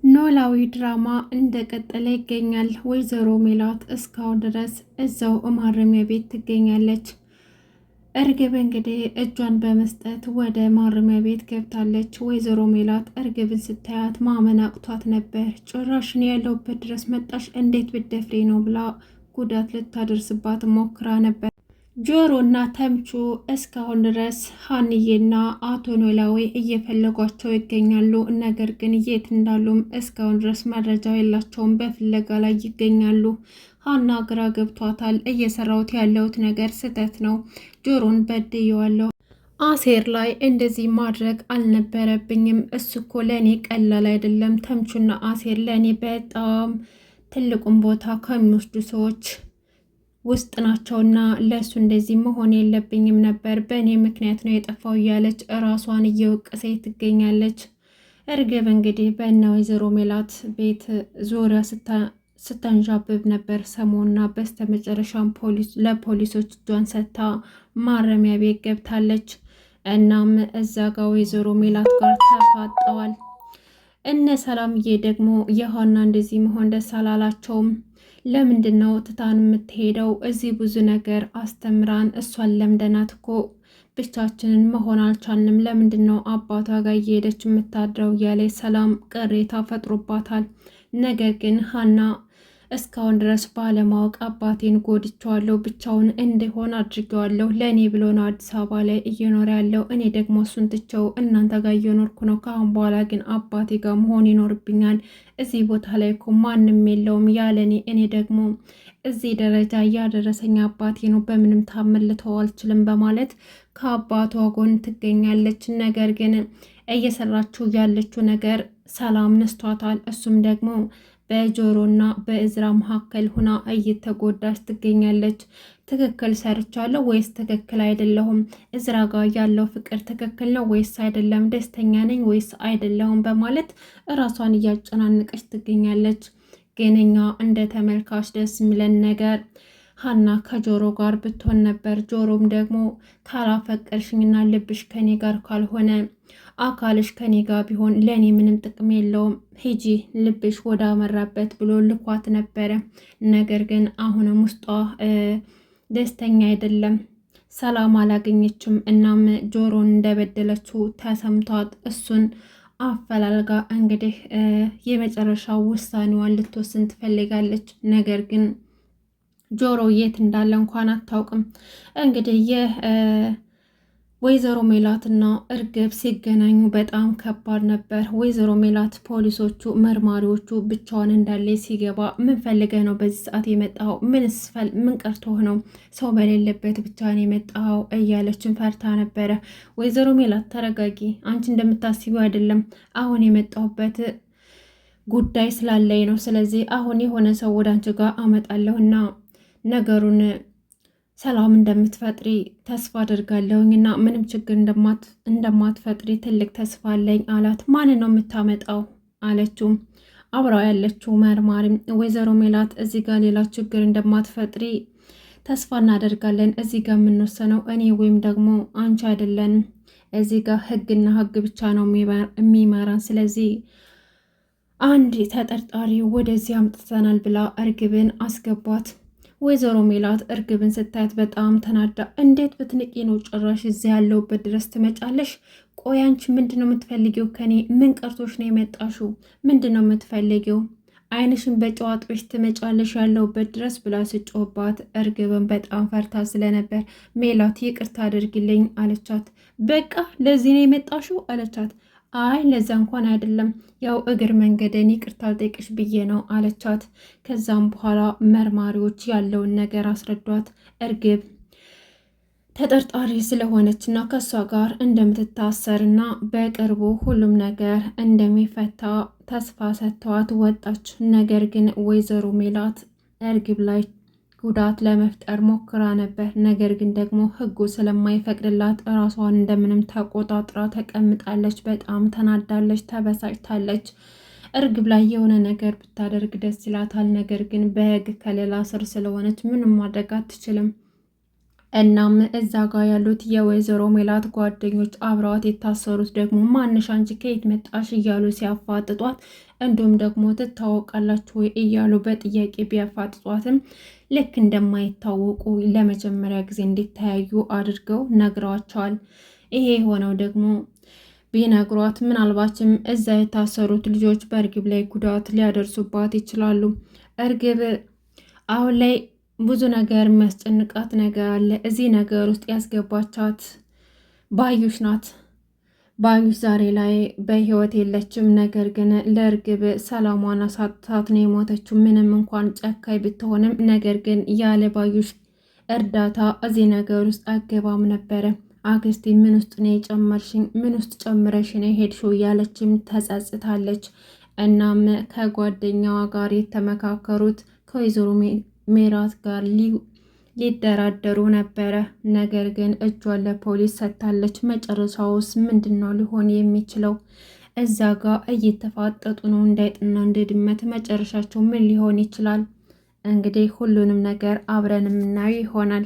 ኖላዊ ድራማ እንደቀጠለ ይገኛል። ወይዘሮ ሜላት እስካሁን ድረስ እዛው ማረሚያ ቤት ትገኛለች። እርግብ እንግዲህ እጇን በመስጠት ወደ ማረሚያ ቤት ገብታለች። ወይዘሮ ሜላት እርግብን ስታያት ማመን አቅቷት ነበር። ጭራሽን ያለውበት ድረስ መጣሽ እንዴት ብትደፍሪ ነው ብላ ጉዳት ልታደርስባት ሞክራ ነበር። ጆሮና ተምቹ እስካሁን ድረስ ሀንዬና አቶ ኖላዊ እየፈለጓቸው ይገኛሉ። ነገር ግን የት እንዳሉም እስካሁን ድረስ መረጃ የላቸውም። በፍለጋ ላይ ይገኛሉ። ሀና ግራ ገብቷታል። እየሰራሁት ያለሁት ነገር ስህተት ነው። ጆሮን በድየዋለሁ። አሴር ላይ እንደዚህ ማድረግ አልነበረብኝም። እሱ እኮ ለእኔ ቀላል አይደለም። ተምቹና አሴር ለእኔ በጣም ትልቁን ቦታ ከሚወስዱ ሰዎች ውስጥ ናቸውና ለእሱ እንደዚህ መሆን የለብኝም ነበር። በእኔ ምክንያት ነው የጠፋው እያለች እራሷን እየወቀሰ ትገኛለች። እርግብ እንግዲህ በእነ ወይዘሮ ሜላት ቤት ዙሪያ ስታንዣብብ ነበር ሰሞኑና በስተመጨረሻም ለፖሊሶች እጇን ሰጥታ ማረሚያ ቤት ገብታለች። እናም እዛ ጋር ወይዘሮ ሜላት ጋር ተፋጠዋል። እነ ሰላምዬ ደግሞ የሀና እንደዚህ መሆን ደስ አላላቸውም። ለምንድን ነው ትታን የምትሄደው? እዚህ ብዙ ነገር አስተምራን እሷን ለምደናት እኮ ብቻችንን መሆን አልቻልንም። ለምንድን ነው አባቷ ጋር እየሄደች የምታድረው? እያለ ሰላም ቅሬታ ፈጥሮባታል። ነገር ግን ሀና እስካሁን ድረስ ባለማወቅ አባቴን ጎድቼዋለሁ፣ ብቻውን እንዲሆን አድርጌዋለሁ። ለእኔ ብሎ ነው አዲስ አበባ ላይ እየኖረ ያለው። እኔ ደግሞ እሱን ትቼው እናንተ ጋር እየኖርኩ ነው። ከአሁን በኋላ ግን አባቴ ጋር መሆን ይኖርብኛል። እዚህ ቦታ ላይ እኮ ማንም የለውም ያለኔ። እኔ ደግሞ እዚህ ደረጃ እያደረሰኝ አባቴ ነው። በምንም ታምር ልተው አልችልም በማለት ከአባቷ ጎን ትገኛለች። ነገር ግን እየሰራችው ያለችው ነገር ሰላም ነስቷታል። እሱም ደግሞ በጆሮና በእዝራ መካከል ሁና እየተጎዳች ትገኛለች። ትክክል ሰርቻለሁ ወይስ ትክክል አይደለሁም? እዝራ ጋር ያለው ፍቅር ትክክል ነው ወይስ አይደለም? ደስተኛ ነኝ ወይስ አይደለሁም? በማለት እራሷን እያጨናነቀች ትገኛለች። ግን እኛ እንደ ተመልካች ደስ የሚለን ነገር ሀና ከጆሮ ጋር ብትሆን ነበር። ጆሮም ደግሞ ካላፈቀርሽኝና ልብሽ ከኔ ጋር ካልሆነ አካልሽ ከኔ ጋር ቢሆን ለእኔ ምንም ጥቅም የለውም፣ ሂጂ ልብሽ ወደ አመራበት ብሎ ልኳት ነበረ። ነገር ግን አሁንም ውስጧ ደስተኛ አይደለም፣ ሰላም አላገኘችም። እናም ጆሮን እንደበደለችው ተሰምቷት እሱን አፈላልጋ እንግዲህ የመጨረሻ ውሳኔዋን ልትወስን ትፈልጋለች። ነገር ግን ጆሮ የት እንዳለ እንኳን አታውቅም። እንግዲህ ወይዘሮ ሜላትና እርግብ ሲገናኙ በጣም ከባድ ነበር። ወይዘሮ ሜላት ፖሊሶቹ መርማሪዎቹ ብቻዋን እንዳለ ሲገባ ምን ፈልገህ ነው በዚህ ሰዓት የመጣኸው? ምን ቀርቶህ ነው ሰው በሌለበት ብቻህን የመጣኸው? እያለችን ፈርታ ነበረ። ወይዘሮ ሜላት ተረጋጊ፣ አንቺ እንደምታስቢው አይደለም። አሁን የመጣሁበት ጉዳይ ስላለኝ ነው። ስለዚህ አሁን የሆነ ሰው ወደ አንቺ ጋር አመጣለሁና ነገሩን ሰላም እንደምትፈጥሪ ተስፋ አድርጋለሁኝ እና ምንም ችግር እንደማትፈጥሪ ትልቅ ተስፋ አለኝ አላት። ማንን ነው የምታመጣው አለችው። አብራው ያለችው መርማሪም ወይዘሮ ሜላት እዚህ ጋር ሌላ ችግር እንደማትፈጥሪ ተስፋ እናደርጋለን። እዚህ ጋር የምንወሰነው እኔ ወይም ደግሞ አንቺ አይደለንም። እዚህ ጋር ህግና ህግ ብቻ ነው የሚመራን። ስለዚህ አንድ ተጠርጣሪ ወደዚህ አምጥተናል ብላ እርግብን አስገቧት። ወይዘሮ ሜላት እርግብን ስታያት በጣም ተናዳ፣ እንዴት ብትንቂ ነው ጭራሽ እዚህ ያለውበት ድረስ ትመጫለሽ? ቆይ አንቺ ምንድን ነው የምትፈልጊው ከኔ? ምን ቀርቶሽ ነው የመጣሽው? ምንድን ነው የምትፈልጊው? አይንሽን በጨዋጦች ትመጫለሽ ያለውበት ድረስ ብላ ስጮባት፣ እርግብን በጣም ፈርታ ስለነበር ሜላት ይቅርታ አድርግልኝ አለቻት። በቃ ለዚህ ነው የመጣሽው አለቻት። አይ ለዛ እንኳን አይደለም፣ ያው እግር መንገድን ይቅርታ ልጠይቅሽ ብዬ ነው አለቻት። ከዛም በኋላ መርማሪዎች ያለውን ነገር አስረዷት። እርግብ ተጠርጣሪ ስለሆነች እና ከእሷ ጋር እንደምትታሰርና በቅርቡ ሁሉም ነገር እንደሚፈታ ተስፋ ሰጥተዋት ወጣች። ነገር ግን ወይዘሮ ሜላት እርግብ ላይ ጉዳት ለመፍጠር ሞክራ ነበር። ነገር ግን ደግሞ ህጉ ስለማይፈቅድላት እራሷን እንደምንም ተቆጣጥራ ተቀምጣለች። በጣም ተናዳለች፣ ተበሳጭታለች። እርግብ ላይ የሆነ ነገር ብታደርግ ደስ ይላታል። ነገር ግን በህግ ከሌላ ስር ስለሆነች ምንም ማድረግ አትችልም። እናም እዛ ጋር ያሉት የወይዘሮ ሜላት ጓደኞች አብረዋት የታሰሩት ደግሞ ማንሽ አንቺ ከየት መጣሽ እያሉ ሲያፋጥጧት፣ እንዲሁም ደግሞ ትታወቃላችሁ ወይ እያሉ በጥያቄ ቢያፋጥጧትም ልክ እንደማይታወቁ ለመጀመሪያ ጊዜ እንዲተያዩ አድርገው ነግረዋቸዋል። ይሄ የሆነው ደግሞ ቢነግሯት ምናልባችም እዛ የታሰሩት ልጆች በእርግብ ላይ ጉዳት ሊያደርሱባት ይችላሉ። እርግብ አሁን ላይ ብዙ ነገር የሚያስጨንቃት ነገር አለ። እዚህ ነገር ውስጥ ያስገባቻት ባዩሽ ናት። ባዩሽ ዛሬ ላይ በህይወት የለችም። ነገር ግን ለእርግብ ሰላሟን አሳጥታት ነው የሞተችው። ምንም እንኳን ጨካኝ ብትሆንም ነገር ግን ያለ ባዩሽ እርዳታ እዚህ ነገር ውስጥ አገባም ነበረ። አክስቴ ምን ውስጥ ነው የጨመርሽኝ? ምን ውስጥ ጨምረሽ ነው ሄድሽው? እያለችም ተጸጽታለች። እናም ከጓደኛዋ ጋር የተመካከሩት ከወይዘሮ ሜላት ጋር ሊደራደሩ ነበረ። ነገር ግን እጇን ለፖሊስ ሰጥታለች። መጨረሻውስ ምንድን ነው ሊሆን የሚችለው? እዛ ጋር እየተፋጠጡ ነው እንዳይጥና እንደ ድመት። መጨረሻቸው ምን ሊሆን ይችላል? እንግዲህ ሁሉንም ነገር አብረን የምናየው ይሆናል።